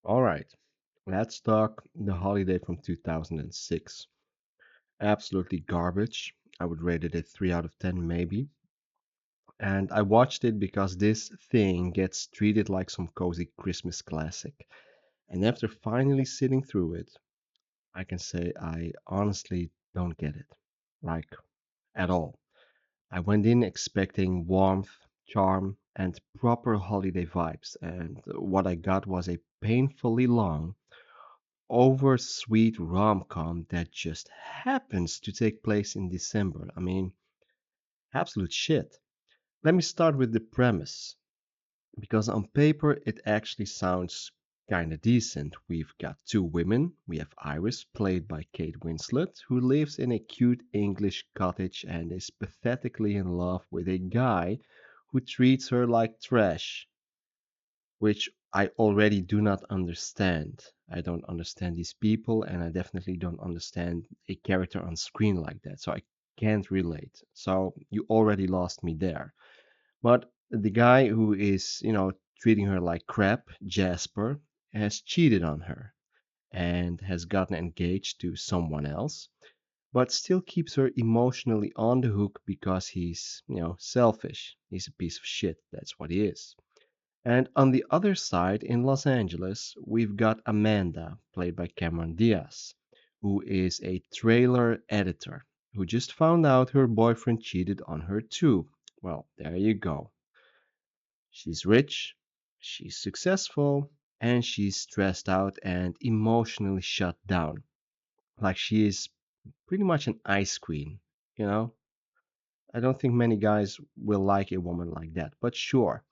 All right, let's talk The Holiday from 2006. Absolutely garbage. I would rate it a 3 out of 10, maybe. And I watched it because this thing gets treated like some cozy Christmas classic. And after finally sitting through it, I can say I honestly don't get it. Like, at all. I went in expecting warmth, charm, and proper holiday vibes, and what I got was a painfully long, over sweet rom com that just happens to take place in December. I mean, absolute shit. Let me start with the premise, because on paper it actually sounds kinda decent. We've got two women. We have Iris, played by Kate Winslet, who lives in a cute English cottage and is pathetically in love with a guy who treats her like trash, which I already do not understand. I don't understand these people, and I definitely don't understand a character on screen like that. So I can't relate. So you already lost me there. But the guy who is, treating her like crap, Jasper, has cheated on her and has gotten engaged to someone else, but still keeps her emotionally on the hook because he's, selfish. He's a piece of shit. That's what he is. And on the other side, in Los Angeles, we've got Amanda, played by Cameron Diaz, who is a trailer editor who just found out her boyfriend cheated on her too. Well, there you go. She's rich, she's successful, and she's stressed out and emotionally shut down. Like she is pretty much an ice queen, you know? I don't think many guys will like a woman like that, but sure.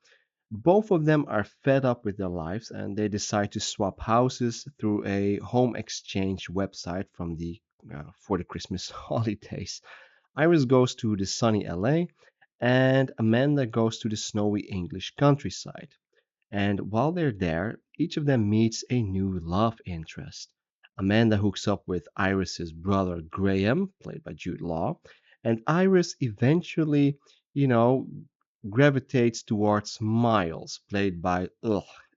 Both of them are fed up with their lives and they decide to swap houses through a home exchange website for the Christmas holidays. Iris goes to the sunny LA and Amanda goes to the snowy English countryside. And while they're there, each of them meets a new love interest. Amanda hooks up with Iris's brother Graham, played by Jude Law, and Iris eventually, you know, gravitates towards Miles, played by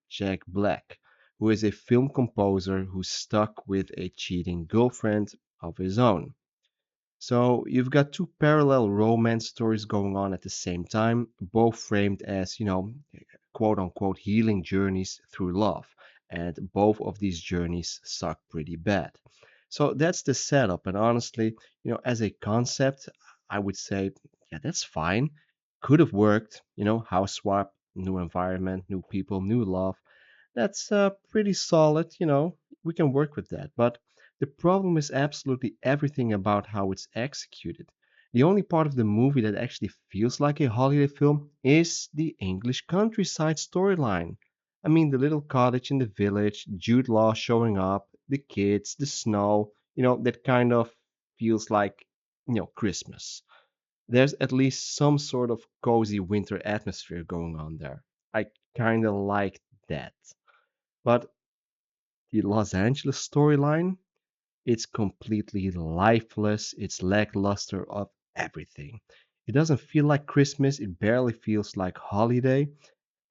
Jack Black, who is a film composer who's stuck with a cheating girlfriend of his own. So you've got two parallel romance stories going on at the same time, both framed as, quote unquote healing journeys through love. And both of these journeys suck pretty bad. So that's the setup. And honestly, as a concept, I would say, yeah, that's fine. Could have worked, house swap, new environment, new people, new love. That's pretty solid, we can work with that. But the problem is absolutely everything about how it's executed. The only part of the movie that actually feels like a holiday film is the English countryside storyline. I mean, the little cottage in the village, Jude Law showing up, the kids, the snow, that kind of feels like, Christmas. There's at least some sort of cozy winter atmosphere going on there. I kind of like that. But the Los Angeles storyline, it's completely lifeless, it's lackluster of everything. It doesn't feel like Christmas, it barely feels like holiday.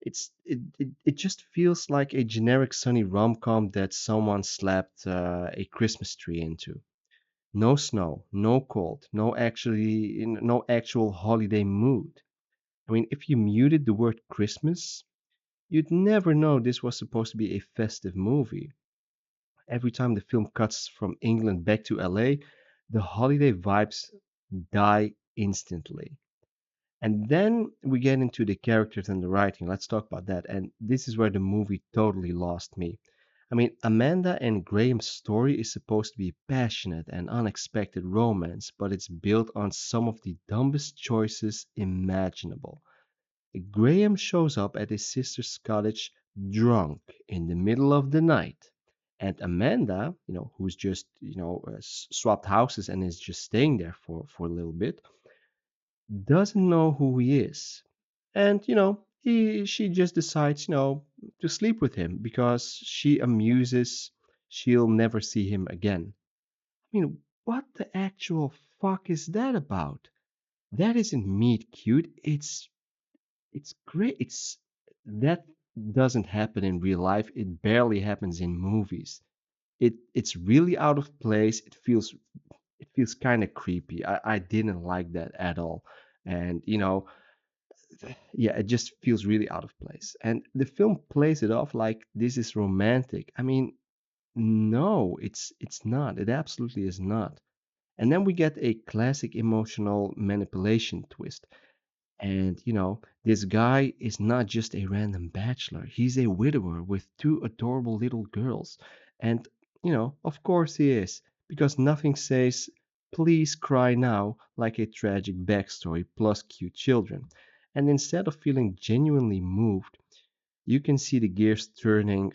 It just feels like a generic sunny rom-com that someone slapped a Christmas tree into. No snow, no cold, no actual holiday mood. I mean, if you muted the word Christmas, you'd never know this was supposed to be a festive movie. Every time the film cuts from England back to LA, the holiday vibes die instantly. And then we get into the characters and the writing. Let's talk about that. And this is where the movie totally lost me. I mean, Amanda and Graham's story is supposed to be passionate and unexpected romance, but it's built on some of the dumbest choices imaginable. Graham shows up at his sister's cottage drunk in the middle of the night. And Amanda, who's just, swapped houses and is just staying there for a little bit, doesn't know who he is. And, she just decides, to sleep with him because she amuses she'll never see him again. I mean, what the actual fuck is that about? That isn't meet cute. It's great. It's that. doesn't happen in real life. It barely happens in movies. It's really out of place. It feels kind of creepy. I didn't like that at all. And yeah, it just feels really out of place. And the film plays it off like this is romantic. I mean, no, it's not. It absolutely is not. And then we get a classic emotional manipulation twist. And, this guy is not just a random bachelor. He's a widower with two adorable little girls. And, of course he is, because nothing says, please cry now, like a tragic backstory plus cute children. And instead of feeling genuinely moved, you can see the gears turning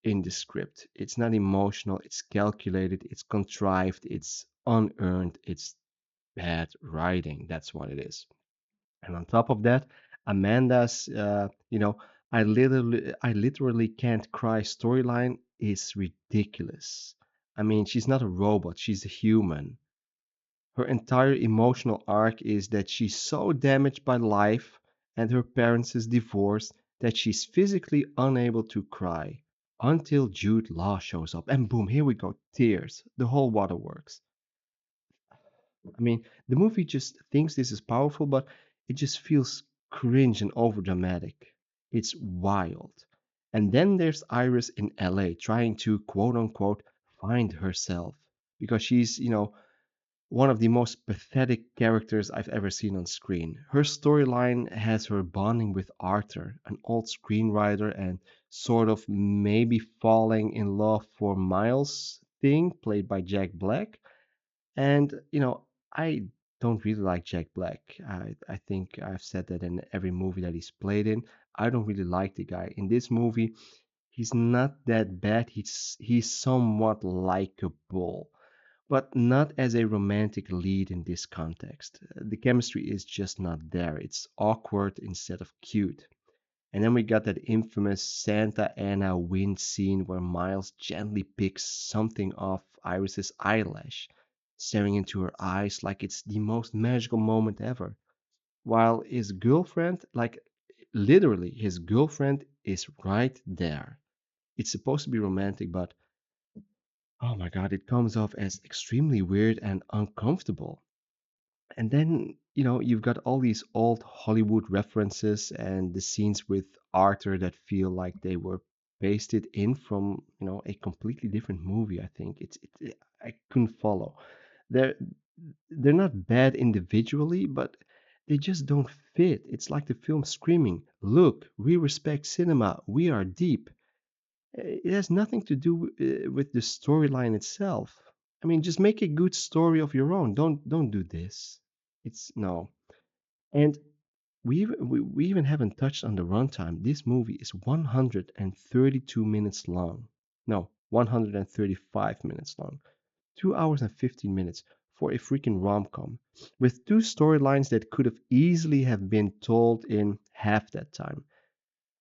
in the script. It's not emotional, it's calculated, it's contrived, it's unearned, it's bad writing. That's what it is. And on top of that, Amanda's, I literally can't cry storyline is ridiculous. I mean, she's not a robot, she's a human. Her entire emotional arc is that she's so damaged by life and her parents' divorce that she's physically unable to cry until Jude Law shows up. And boom, here we go, tears, the whole waterworks. I mean, the movie just thinks this is powerful, but it just feels cringe and overdramatic. It's wild. And then there's Iris in LA trying to quote unquote find herself because she's, one of the most pathetic characters I've ever seen on screen. Her storyline has her bonding with Arthur, an old screenwriter, and sort of maybe falling in love for Miles thing, played by Jack Black. And, I don't really like Jack Black. I think I've said that in every movie that he's played in. I don't really like the guy. In this movie, he's not that bad. He's somewhat likable, but not as a romantic lead in this context. The chemistry is just not there. It's awkward instead of cute. And then we got that infamous Santa Ana wind scene where Miles gently picks something off Iris's eyelash, staring into her eyes like it's the most magical moment ever. While his girlfriend, like literally his girlfriend, is right there. It's supposed to be romantic, but oh my god, it comes off as extremely weird and uncomfortable. And then, you've got all these old Hollywood references and the scenes with Arthur that feel like they were pasted in from, a completely different movie, I think. I couldn't follow. They're they're not bad individually, but they just don't fit. It's like the film screaming, "Look, we respect cinema. We are deep." It has nothing to do with the storyline itself. I mean, just make a good story of your own. Don't do this. It's no. And we even haven't touched on the runtime. This movie is 132 minutes long. No, 135 minutes long. 2 hours and 15 minutes for a freaking rom-com with two storylines that could have easily have been told in half that time.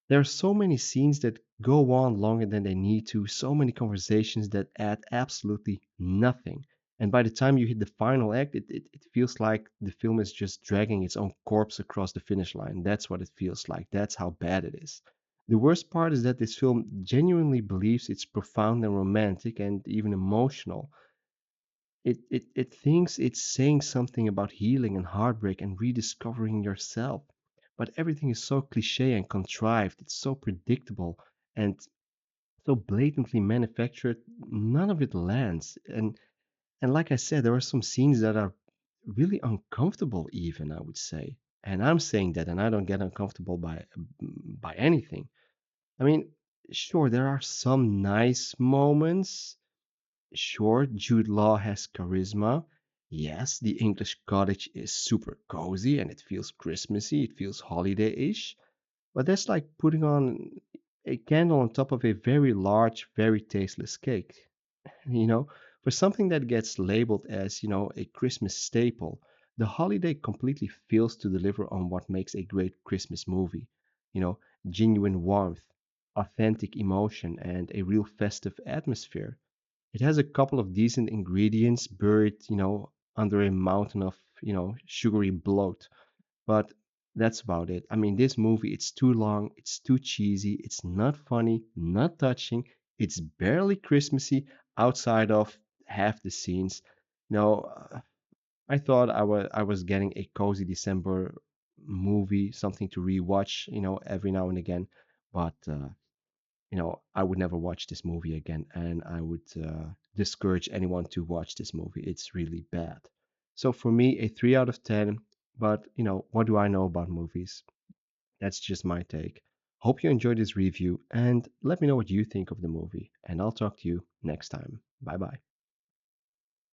There are so many scenes that go on longer than they need to, so many conversations that add absolutely nothing. And by the time you hit the final act, it feels like the film is just dragging its own corpse across the finish line. That's what it feels like. That's how bad it is. The worst part is that this film genuinely believes it's profound and romantic and even emotional. It thinks it's saying something about healing and heartbreak and rediscovering yourself. But everything is so cliche and contrived, it's so predictable and so blatantly manufactured, none of it lands. And like I said, there are some scenes that are really uncomfortable even, I would say. And I'm saying that and I don't get uncomfortable by anything. I mean, sure, there are some nice moments. Sure, Jude Law has charisma. Yes, the English cottage is super cozy and it feels Christmassy, it feels holiday-ish. But that's like putting on a candle on top of a very large, very tasteless cake. You know, for something that gets labeled as, a Christmas staple, the holiday completely fails to deliver on what makes a great Christmas movie. You know, genuine warmth, authentic emotion, and a real festive atmosphere. It has a couple of decent ingredients buried, under a mountain of, sugary bloat. But That's about it. I mean, this movie, it's too long, it's too cheesy, it's not funny, not touching, it's barely Christmassy outside of half the scenes. No, I thought I was getting a cozy December movie, something to rewatch, every now and again. But I would never watch this movie again, and I would discourage anyone to watch this movie. It's really bad. So for me, a 3 out of 10. But what do I know about movies? That's just my take. Hope you enjoyed this review, and let me know what you think of the movie. And I'll talk to you next time. Bye bye.